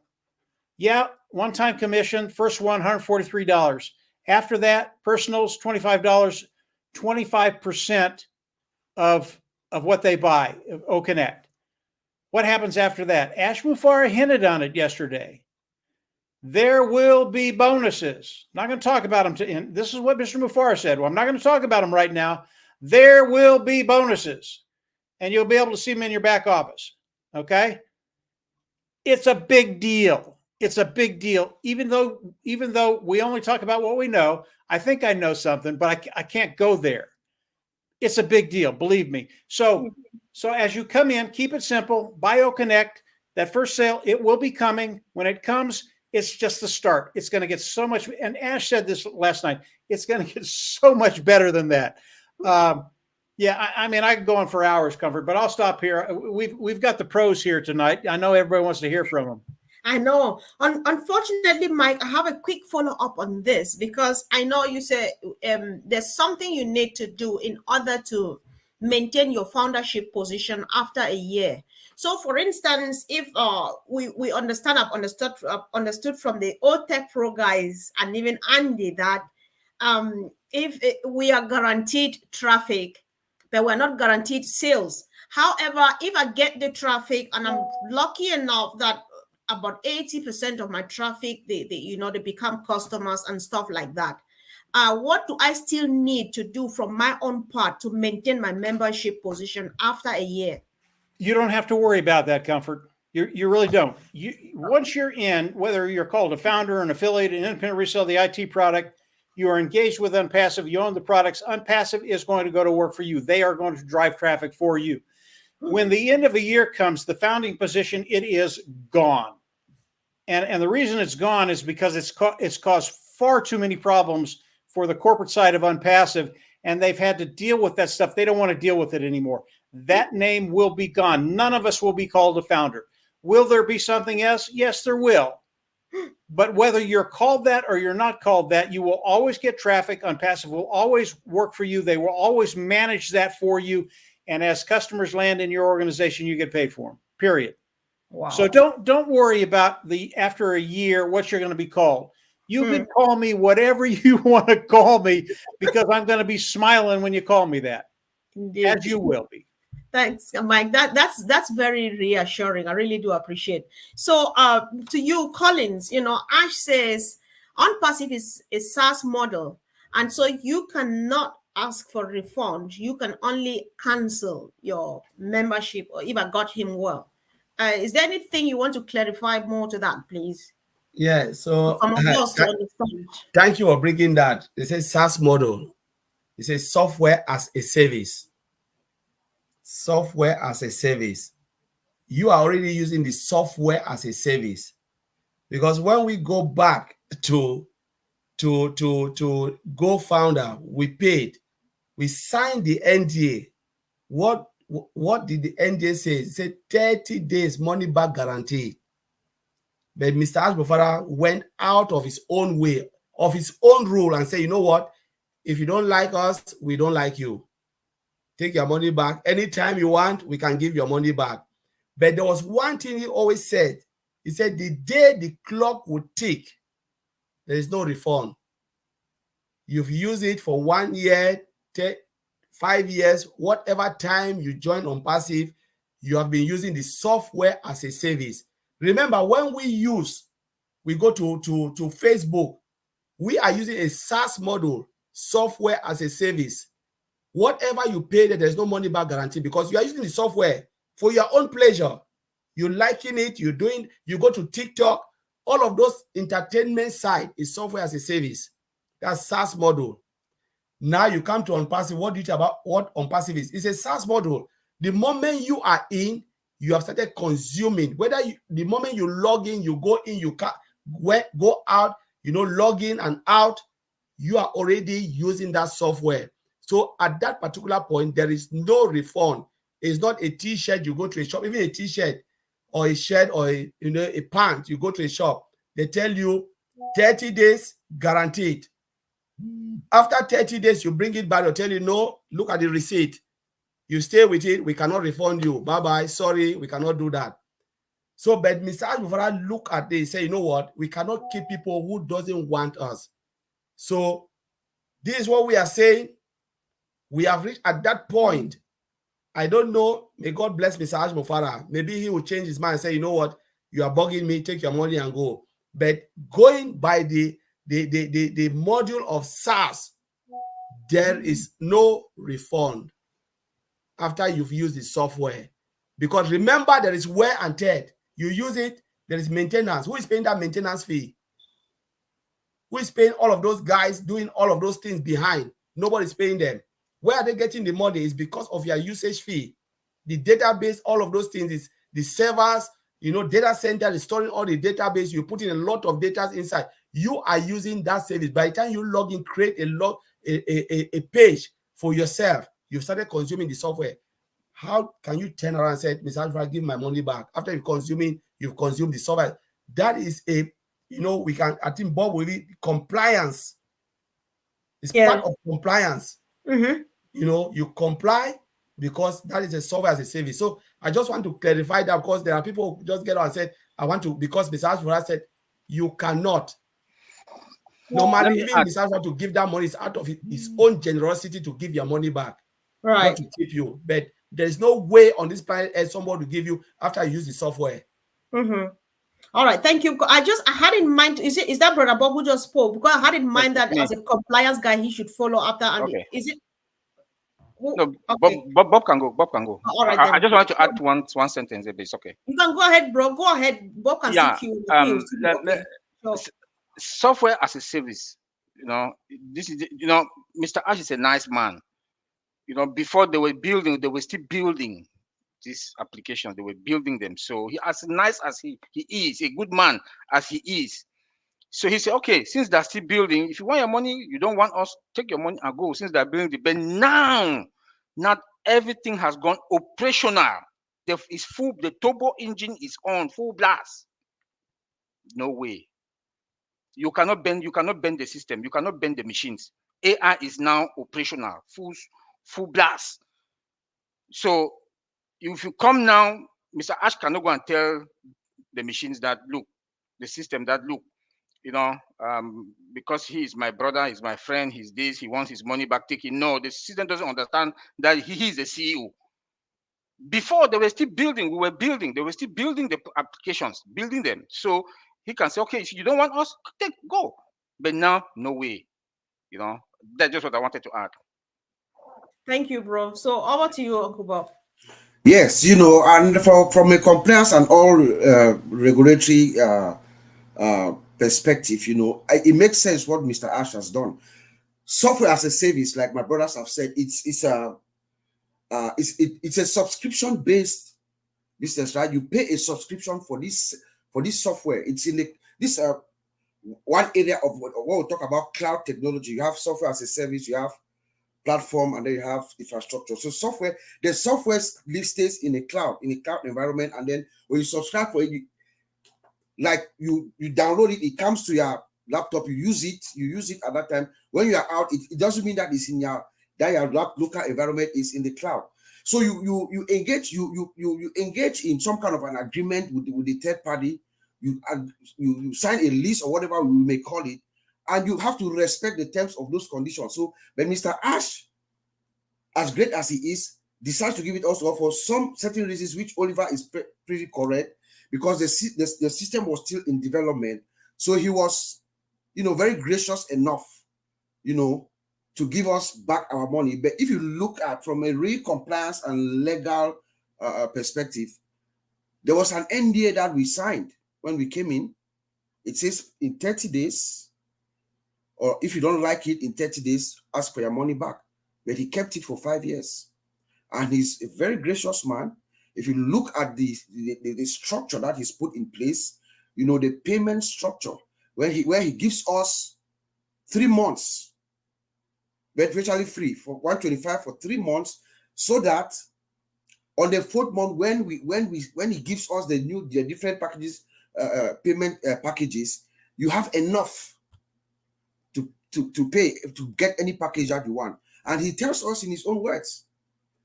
Yeah, one-time commission, first one, $143. After that, personals, $25, 25% of what they buy of OConnect. What happens after that? Ash Mufara hinted on it yesterday. There will be bonuses. I'm not going to talk about them. And this is what Mr. Mufara said. Well, I'm not going to talk about them right now. There will be bonuses. And you'll be able to see them in your back office. Okay? It's a big deal. It's a big deal. Even though we only talk about what we know, I think I know something, but I can't go there. It's a big deal, believe me. So as you come in, keep it simple. Buy OConnect. That first sale, it will be coming. When it comes, it's just the start. It's going to get so much. And Ash said this last night. It's going to get so much better than that. Yeah, I mean, I could go on for hours, Comfort, but I'll stop here. We've got the pros here tonight. I know everybody wants to hear from them. I know. Unfortunately, Mike, I have a quick follow-up on this because I know you said there's something you need to do in order to maintain your foundership position after a year. So, for instance, if we understood from the old Tech Pro guys and even Andy that if we are guaranteed traffic, but we're not guaranteed sales. However, if I get the traffic and I'm lucky enough that about 80% of my traffic, they become customers and stuff like that. What do I still need to do from my own part to maintain my membership position after a year? You don't have to worry about that, Comfort. You really don't. Once you're in, whether you're called a founder, an affiliate, an independent reseller of the IT product, you are engaged with ONPASSIVE, you own the products, ONPASSIVE is going to go to work for you. They are going to drive traffic for you. When the end of a year comes, the founding position, it is gone. And the reason it's gone is because it's caused far too many problems for the corporate side of ONPASSIVE, and they've had to deal with that stuff. They don't want to deal with it anymore. That name will be gone. None of us will be called a founder. Will there be something else? Yes, there will. But whether you're called that or you're not called that, you will always get traffic. ONPASSIVE will always work for you. They will always manage that for you. And as customers land in your organization, you get paid for them, period. Wow. So don't worry about after a year what you're going to be called. You can call me whatever you want to call me because I'm going to be smiling when you call me that. Indeed. As you will be. Thanks, Mike. That's very reassuring. I really do appreciate. So to you, Collins, Ash says ONPASSIVE is a SaaS model, and so you cannot ask for refund. You can only cancel your membership, or if I got him well. Is there anything you want to clarify more to that, please? Yeah. So thank you for bringing that. It says SaaS model. It says software as a service. Software as a service. You are already using the software as a service, because when we go back to to go founder. We paid. We signed the NDA. What did the NDA say? It said 30 days money back guarantee. But Mr. Ashbofara went out of his own way, of his own rule, and said, you know what? If you don't like us, we don't like you. Take your money back. Anytime you want, we can give your money back. But there was one thing he always said. He said, the day the clock would tick, there is no refund. You've used it for 1 year, 5 years, whatever time you join ONPASSIVE, you have been using the software as a service. Remember, when we go to Facebook, we are using a SaaS model, software as a service. Whatever you pay, there's no money back guarantee because you are using the software for your own pleasure. You're liking it, you go to TikTok, all of those entertainment side is software as a service. That's SaaS model. Now you come to ONPASSIVE. What do you think about what ONPASSIVE is? It's a SaaS model. The moment you are in, you have started consuming. The moment you log in, you go in, you can't go out, log in and out, you are already using that software. So at that particular point, there is no refund. It's not a t-shirt, you go to a shop, even a t-shirt or a shirt or a pant, you go to a shop, they tell you 30 days guaranteed. After 30 days, you bring it back, they'll tell you, no, look at the receipt. You stay with it, we cannot refund you. Bye-bye, sorry, we cannot do that. So, but Mr. Ashbofara look at this, say, you know what? We cannot keep people who doesn't want us. So this is what we are saying. We have reached at that point. I don't know. May God bless Mr. Ashbofara. Maybe he will change his mind and say, you know what? You are bugging me. Take your money and go. But going by the module of SaaS, there is no refund after you've used the software. Because remember, there is wear and tear. You use it, there is maintenance. Who is paying that maintenance fee? Who is paying all of those guys doing all of those things behind? Nobody's paying them. Where are they getting the money? Is because of your usage fee. The database, all of those things is the servers, data center is storing all the database. You put in a lot of data inside. You are using that service. By the time you log in, create a page for yourself, you've started consuming the software. How can you turn around and say, Mr. Ashbofara, give my money back? After you've consumed the software. That is I think Bob will be compliance. It's part of compliance. Mm-hmm. You comply because that is a software as a service. So I just want to clarify that because there are people who just get out and said, I want to, because Mr. Ashbofara said, you cannot. Normally, even Mr. Ashbofara to give that money is out of his own generosity to give your money back. Right. Not to keep you. But there is no way on this planet as somebody to give you after you use the software. Mm-hmm. All right, thank you. I had in mind, is that Brother Bob who just spoke? Because I had in mind that as a compliance guy, he should follow after. Okay. Is it? No, okay. Bob can go. Bob can go. All right, I just want to add one sentence. It's okay. You can go ahead, bro. Go ahead. Bob can see you. Software as a service. This is Mr. Ash is a nice man. Before they were still building these applications. They were building them. So he, as nice as he is, a good man as he is. So he said, okay, since they're still building, if you want your money, you don't want us, take your money and go. Since they're building, but now, not everything has gone operational. The turbo engine is on full blast. No way. You cannot bend the system. You cannot bend the machines. AI is now operational, full blast. So if you come now, Mr. Ash cannot go and tell the machines that look, the system that look, because he is my brother, he's my friend, he's this, he wants his money back taken. No, the system doesn't understand that he is the CEO. Before they were still building, they were still building the applications, building them. So he can say, okay, if you don't want us, go. But now, no way. That's just what I wanted to add. Thank you, bro. So over to you, Uncle Bob. Yes, and from a compliance and all regulatory perspective, it makes sense what Mr. Ash has done. Software as a service, like my brothers have said, it's a subscription-based business, right? You pay a subscription for this software. It's in this one area of what we talk about cloud technology. You have software as a service, you have platform, and then you have infrastructure. So software, the software stays in a cloud environment, and then when you subscribe for it, you download it, it comes to your laptop, you use it at that time. When you are out, it doesn't mean that it's in your local environment is in the cloud. So you engage in some kind of an agreement with the third party. You sign a lease or whatever we may call it, and you have to respect the terms of those conditions. So when Mr. Ash, as great as he is, decides to give it also for some certain reasons, which Oliver is pretty correct, because the system was still in development. So he was, very gracious enough, to give us back our money. But if you look at from a real compliance and legal perspective, there was an NDA that we signed when we came in. It says in 30 days, or if you don't like it, in 30 days, ask for your money back. But he kept it for 5 years. And he's a very gracious man. If you look at the structure that he's put in place, the payment structure, where he gives us 3 months, but virtually free for 125 for 3 months, so that on the 4th month, when he gives us the different packages, payment packages, you have enough to pay to get any package that you want. And he tells us in his own words,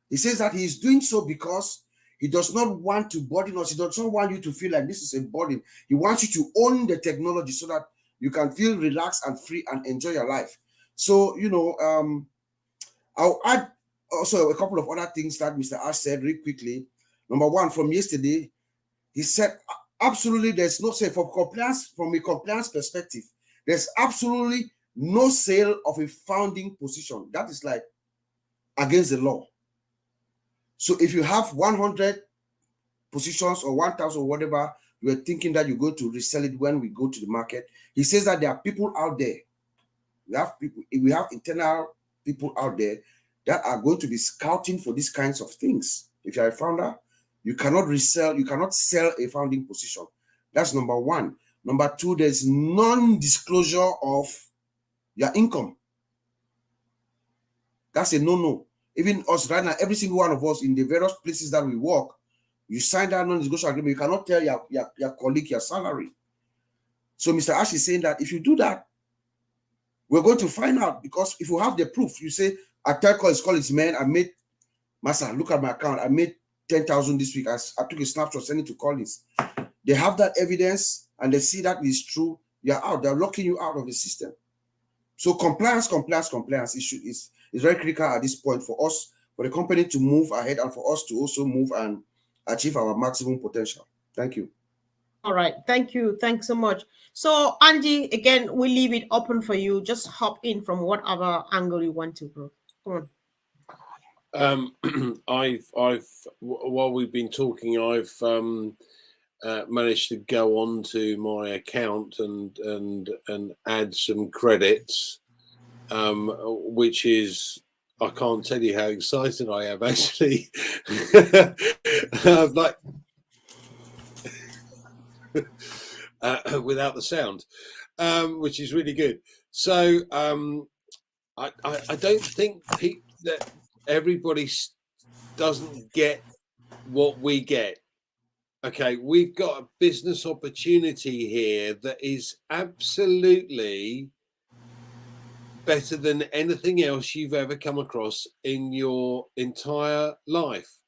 he says that he is doing so because he does not want to burden us. He does not want you to feel like this is a burden. He wants you to own the technology so that you can feel relaxed and free and enjoy your life. So, I'll add also a couple of other things that Mr. Ash said really quickly. Number one, from yesterday, he said, absolutely, there's no sale for compliance. From a compliance perspective, there's absolutely no sale of a founding position. That is like against the law. So if you have 100 positions or 1,000 or whatever, you are thinking that you're going to resell it when we go to the market. He says that there are people out there. We have internal people out there that are going to be scouting for these kinds of things. If you're a founder, you cannot sell a founding position. That's number one. Number two, there's non-disclosure of your income. That's a no-no. Even us right now, every single one of us in the various places that we work, you sign that non-disclosure agreement. You cannot tell your colleague your salary. So Mr. Ash is saying that if you do that, we're going to find out, because if you have the proof, you say, I tell Collins, man, I made, Massa, look at my account. I made 10,000 this week. I took a snapshot, send it to Collins. They have that evidence and they see that is true. You're out. They're locking you out of the system. So compliance is very critical at this point for us, for the company to move ahead and for us to also move and achieve our maximum potential. Thank you. All right. Thank you. Thanks so much. So, Andy, again, we leave it open for you. Just hop in from whatever angle you want to, bro. Come on. While we've been talking, I've managed to go on to my account and add some credits, which is, I can't tell you how excited I am actually. Like without the sound, which is really good. So I don't think that everybody doesn't get what we get. Okay, we've got a business opportunity here that is absolutely better than anything else you've ever come across in your entire life.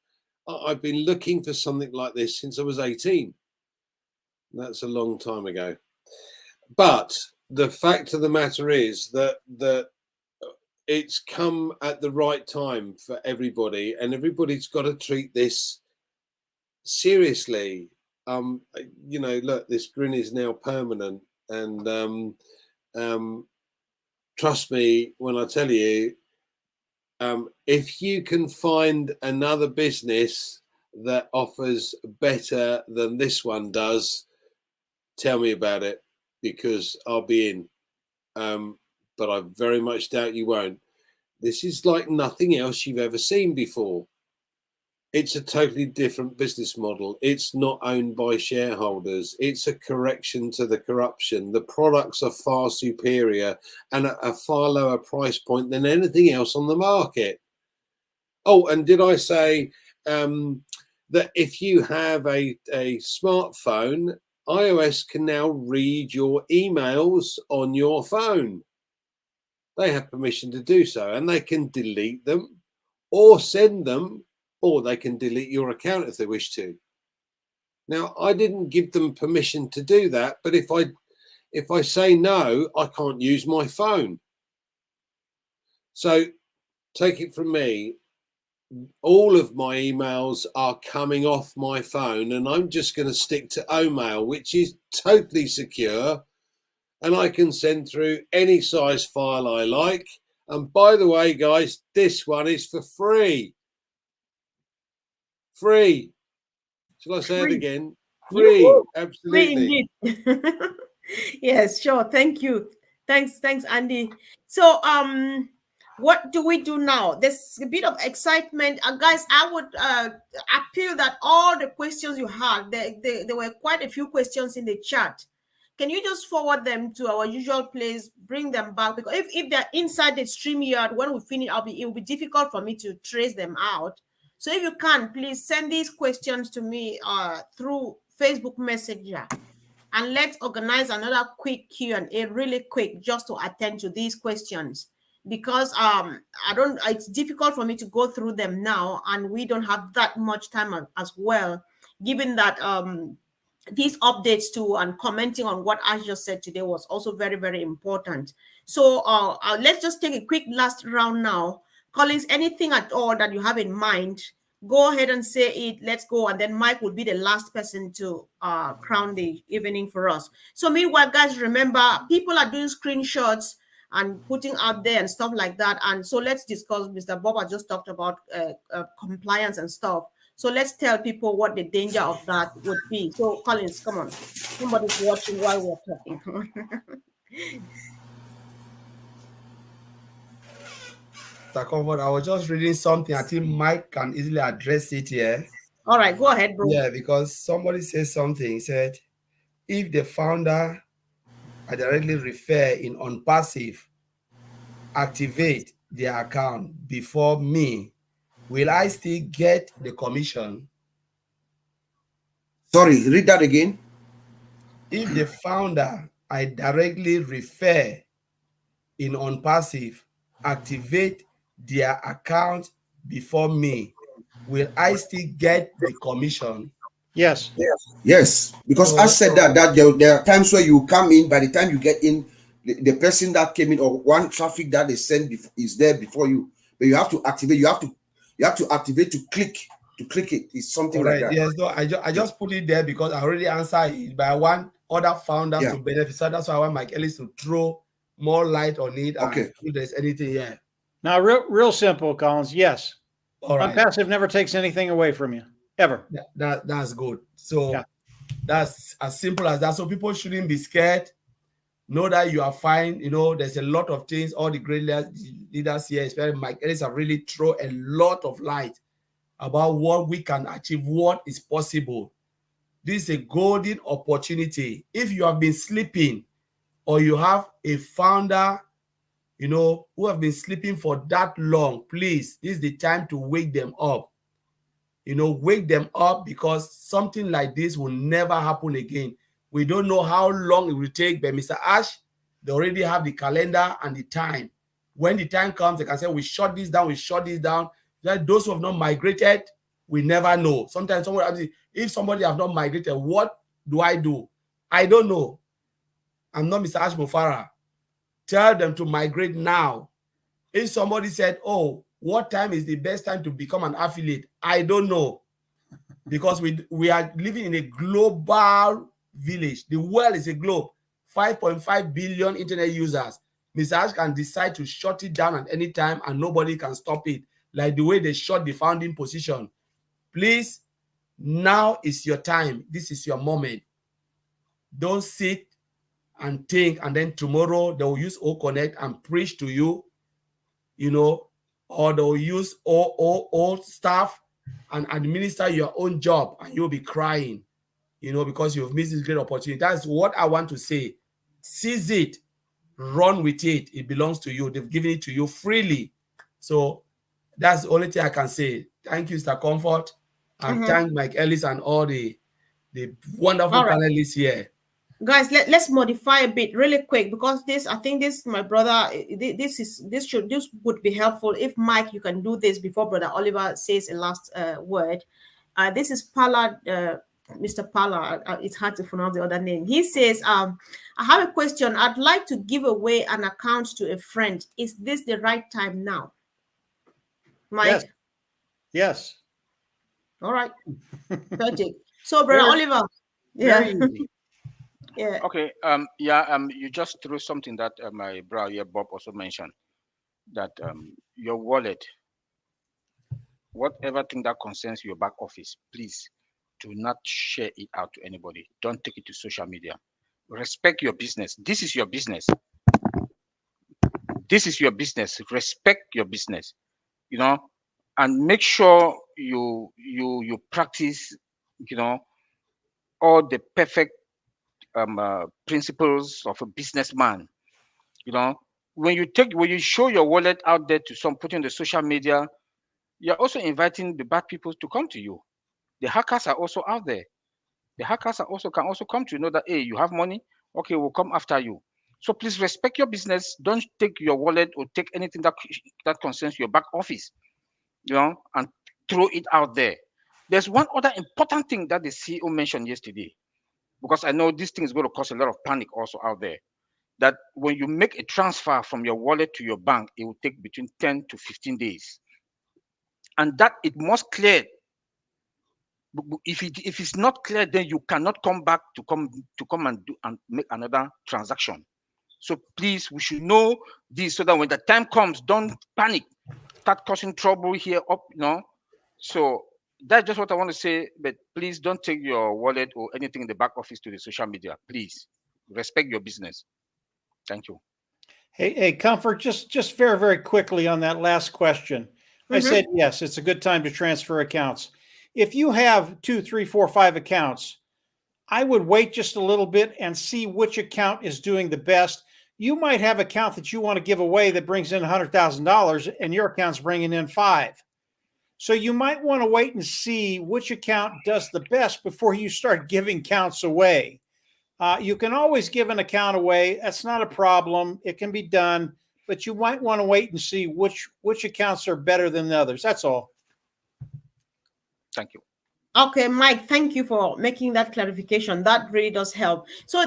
I've been looking for something like this since I was 18. That's a long time ago. But the fact of the matter is that it's come at the right time for everybody, and everybody's got to treat this seriously. Look, this grin is now permanent, and trust me when I tell you, if you can find another business that offers better than this one does, tell me about it, because I'll be in. But I very much doubt you won't. This is like nothing else you've ever seen before. It's a totally different business model. It's not owned by shareholders. It's a correction to the corruption. The products are far superior and at a far lower price point than anything else on the market. Oh, and did I say that if you have a smartphone, iOS can now read your emails on your phone. They have permission to do so, and they can delete them or send them, or they can delete your account if they wish to. Now, I didn't give them permission to do that, but if I say no, I can't use my phone. So take it from me, all of my emails are coming off my phone, and I'm just going to stick to Omail, which is totally secure, and I can send through any size file I like. And by the way, guys, this one is for free. Free. Shall I say it again? Free. Yoo-hoo. Absolutely. Free indeed. Yes, sure. Thank you. Thanks, Andy. So what do we do now? There's a bit of excitement. Guys, I would appeal that all the questions you had, there were quite a few questions in the chat. Can you just forward them to our usual place, bring them back? Because if they're inside the StreamYard, when we finish, it will be difficult for me to trace them out. So if you can, please send these questions to me through Facebook Messenger. And let's organize another quick Q&A, really quick, just to attend to these questions. Because it's difficult for me to go through them now, and we don't have that much time as well, given that these updates too and commenting on what I just said today was also very, very important. So let's just take a quick last round now. Collins, anything at all that you have in mind, go ahead and say it. Let's go. And then Mike will be the last person to crown the evening for us. So meanwhile, guys, remember, people are doing screenshots and putting out there and stuff like that. And so let's discuss. Mr. Bob just talked about compliance and stuff. So let's tell people what the danger of that would be. So Collins, come on. Somebody's watching while we're talking. I was just reading something. I think Mike can easily address it here. All right, go ahead, bro. Yeah, because somebody said something. He said, if the founder I directly refer in ONPASSIVE activate their account before me, will I still get the commission? Sorry, read that again. If the founder I directly refer in ONPASSIVE activate their account before me, will I still get the commission? Yes. Yes, because I said that there are times where you come in, by the time you get in, the person that came in or one traffic that they sent is there before you, but you have to activate. You have to activate to click it. It's something like that. Yes, no, I just put it there because I already answered it, but I want other founders to benefit. So that's why I want Mike Ellis to throw more light on it. Okay. And if there's anything here. Now, real simple, Collins. Yes. All right. ONPASSIVE never takes anything away from you, ever. That's good. So that's as simple as that. So people shouldn't be scared. Know that you are fine. You know, there's a lot of things. All the great leaders here, especially Mike Ellis, have really thrown a lot of light about what we can achieve, what is possible. This is a golden opportunity. If you have been sleeping, or you have a founder, you know, who have been sleeping for that long, please, this is the time to wake them up. You know, wake them up, because something like this will never happen again. We don't know how long it will take, but Mr. Ash, they already have the calendar and the time. When the time comes, they can say, we shut this down, we shut this down. That those who have not migrated, we never know. Sometimes if somebody have not migrated, what do? I don't know. I'm not Mr. Ash Mufara. Tell them to migrate now. If somebody said, oh, what time is the best time to become an affiliate? I don't know. Because we are living in a global village. The world is a globe. 5.5 billion internet users. Mr. Ash can decide to shut it down at any time and nobody can stop it. Like the way they shut the founding position. Please, now is your time. This is your moment. Don't sit and think, and then tomorrow they will use O-Connect and preach to you, you know, or they'll use old stuff and administer your own job, and you'll be crying, you know, because you've missed this great opportunity. That's what I want to say. Seize it, run with it. It belongs to you. They've given it to you freely. So that's the only thing I can say. Thank you, Mr. Comfort, and thank Mike Ellis and all the wonderful panelists here. Guys, let's modify a bit really quick, because this, I think this, my brother, this would be helpful if Mike, you can do this before Brother Oliver says a last word. This is Pallard, Mr. Pallard. It's hard to pronounce the other name. He says, I have a question. I'd like to give away an account to a friend. Is this the right time now? Mike? Yes. All right. Perfect. So, Brother Oliver. Yeah. Yeah. Okay. You just threw something that my brother here, Bob, also mentioned, that your wallet, whatever thing that concerns your back office, please do not share it out to anybody. Don't take it to social media. Respect your business. This is your business. This is your business. Respect your business, you know, and make sure you practice, you know, all the perfect principles of a businessman. You know, when you show your wallet out there to some, put in the social media, you're also inviting the bad people to come to you. The hackers are also out there. The hackers can also come to you, know that, hey, you have money, okay, we'll come after you. So please respect your business. Don't take your wallet or take anything that concerns your back office, you know, and throw it out there. There's one other important thing that the CEO mentioned yesterday, because I know this thing is going to cause a lot of panic also out there, that when you make a transfer from your wallet to your bank, it will take between 10 to 15 days. And that it must clear. If it's not clear, then you cannot come back to come and do and make another transaction. So please, we should know this, so that when the time comes, don't panic, start causing trouble here up, you know. So that's just what I want to say. But please don't take your wallet or anything in the back office to the social media. Please respect your business. Thank you. Hey, Comfort, just very, very quickly on that last question. I said, yes, it's a good time to transfer accounts. If you have 2, 3, 4, 5 accounts, I would wait just a little bit and see which account is doing the best. You might have an account that you want to give away that brings in $100,000 and your account's bringing in 5. So you might want to wait and see which account does the best before you start giving accounts away. You can always give an account away. That's not a problem. It can be done, but you might want to wait and see which accounts are better than the others. That's all. Thank you. Okay, Mike, thank you for making that clarification. That really does help. So,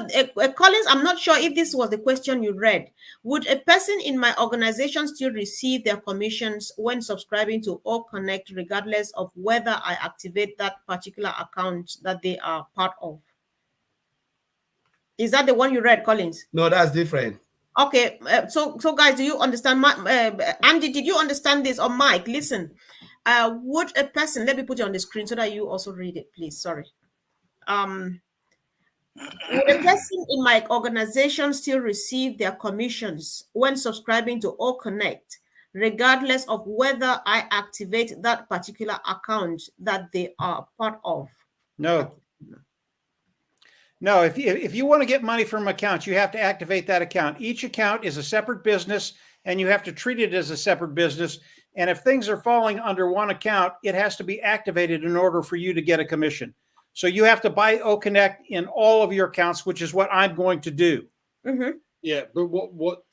Collins, I'm not sure if this was the question you read. Would a person in my organization still receive their commissions when subscribing to All Connect, regardless of whether I activate that particular account that they are part of? Is that the one you read, Collins? No, that's different. Okay, so guys, do you understand? Andy, did you understand this? Or Mike, listen. Would a person, let me put it on the screen so that you also read it, please. Sorry. Would a person in my organization still receive their commissions when subscribing to All Connect, regardless of whether I activate that particular account that they are part of? No. No, if you want to get money from accounts, you have to activate that account. Each account is a separate business, and you have to treat it as a separate business. And if things are falling under one account, it has to be activated in order for you to get a commission. So you have to buy OConnect in all of your accounts, which is what I'm going to do. Yeah, but what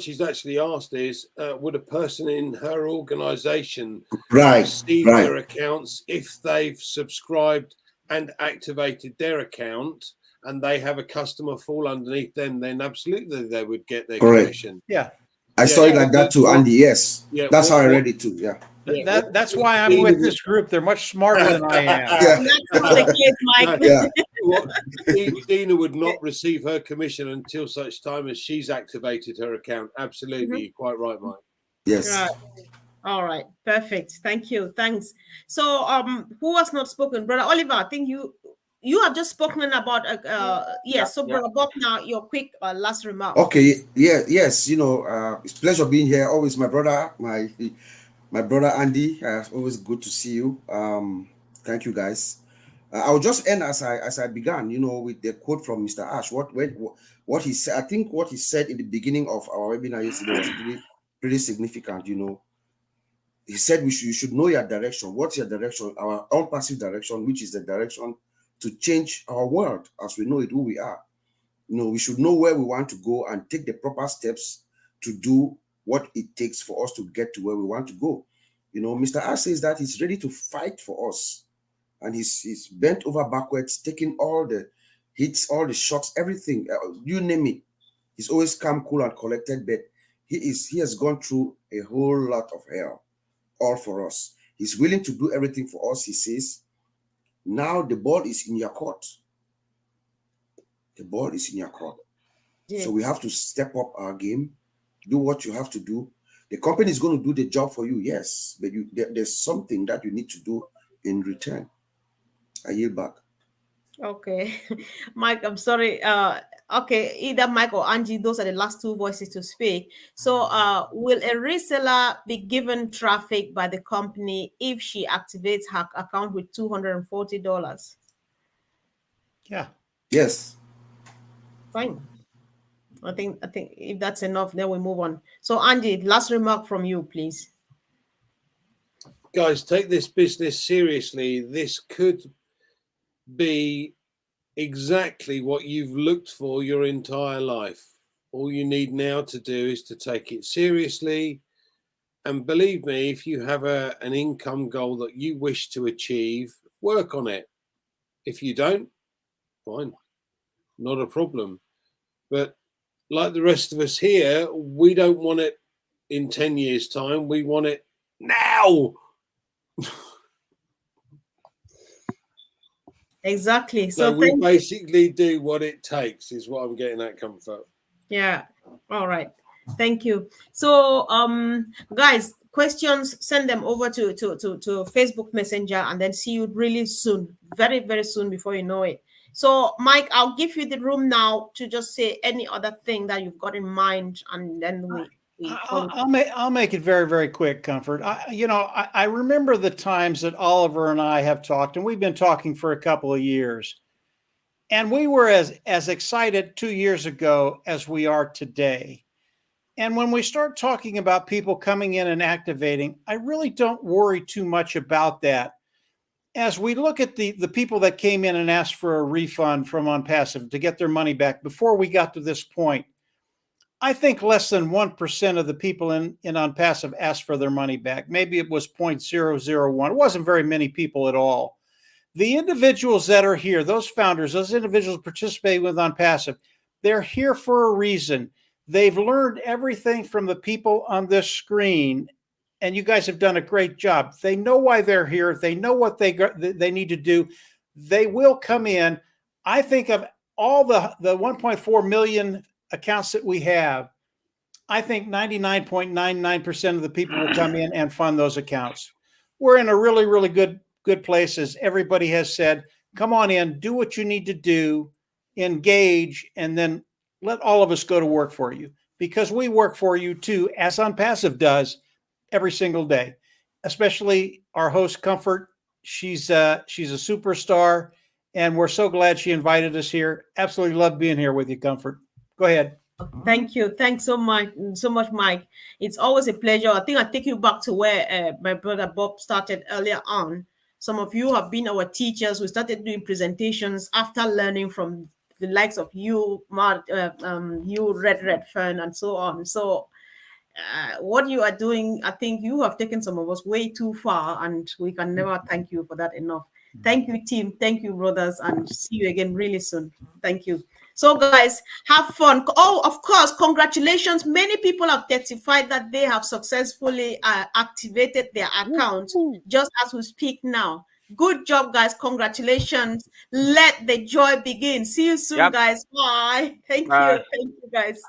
she's actually asked is, would a person in her organization receive their accounts if they've subscribed and activated their account, and they have a customer fall underneath them? Then absolutely they would get their commission. Yeah. I saw it like that too, Andy. Yes. Yeah, that's how I read it too. Yeah. That's why I'm with this group. They're much smarter than I am. Dina would not receive her commission until such time as she's activated her account. Absolutely. Quite right, Mike. Yes. All right. Perfect. Thank you. Thanks. So who has not spoken? Brother Oliver, I think you have just spoken about Brother Bob, now your quick last remark. Okay. Yes, it's a pleasure being here. Always my brother, my My brother Andy, always good to see you. Thank you, guys. I'll just end as I began, with the quote from Mr. Ash. What he said. I think what he said in the beginning of our webinar yesterday was pretty significant. He said you should know your direction. What's your direction? Our ONPASSIVE direction, which is the direction to change our world as we know it, who we are. We should know where we want to go and take the proper steps to do what it takes for us to get to where we want to go. Mr. Ash says that he's ready to fight for us, and he's bent over backwards, taking all the hits, all the shots, everything, you name it. He's always calm, cool, and collected, but he has gone through a whole lot of hell, all for us. He's willing to do everything for us. He says, now the ball is in your court. The ball is in your court. Yeah. So we have to step up our game, do what you have to do. The company is going to do the job for you, yes, but there's something that you need to do in return. I yield back. Okay. Mike, I'm sorry. Okay, either Mike or Angie, those are the last two voices to speak. So will a reseller be given traffic by the company if she activates her account with $240? Yeah. Yes. Fine. I think if that's enough, then we move on. So Andy, last remark from you, please. Guys, take this business seriously. This could be exactly what you've looked for your entire life. All you need now to do is to take it seriously. And believe me, if you have an income goal that you wish to achieve, work on it. If you don't, fine, not a problem. But like the rest of us here, we don't want it in 10 years' time. We want it now. Exactly. So we basically do what it takes is what I'm getting at, Comfort. Yeah. All right. Thank you. So guys, questions, send them over to Facebook Messenger, and then see you really soon, very, very soon, before you know it. So Mike, I'll give you the room now to just say any other thing that you've got in mind, and then I'll make it very, very quick, Comfort. I remember the times that Oliver and I have talked, and we've been talking for a couple of years, and we were as excited 2 years ago as we are today. And when we start talking about people coming in and activating, I really don't worry too much about that. As we look at the people that came in and asked for a refund from ONPASSIVE to get their money back before we got to this point, I think less than 1% of the people in ONPASSIVE asked for their money back. Maybe it was 0.001. It wasn't very many people at all. The individuals that are here, those founders, those individuals participating with ONPASSIVE, they're here for a reason. They've learned everything from the people on this screen, and you guys have done a great job. They know why they're here. They know what they need to do. They will come in. I think of all the 1.4 million accounts that we have, I think 99.99% of the people will come in and fund those accounts. We're in a really, really good place, as everybody has said. Come on in, do what you need to do, engage, and then let all of us go to work for you, because we work for you too, as ONPASSIVE does every single day. Especially our host, Comfort. She's a superstar, and we're so glad she invited us here. Absolutely love being here with you, Comfort. Go ahead. Thank you. Thanks so much, Mike. It's always a pleasure. I think I'll take you back to where my brother Bob started earlier on. Some of you have been our teachers. We started doing presentations after learning from the likes of you, Mark, you, Red Fern, and so on. So what you are doing, I think you have taken some of us way too far, and we can never thank you for that enough. Thank you, team. Thank you, brothers, and see you again really soon. Thank you. So guys, have fun. Oh, of course, congratulations. Many people have testified that they have successfully activated their account just as we speak now. Good job, guys. Congratulations. Let the joy begin. See you soon, guys. Bye. Thank you. Thank you, guys.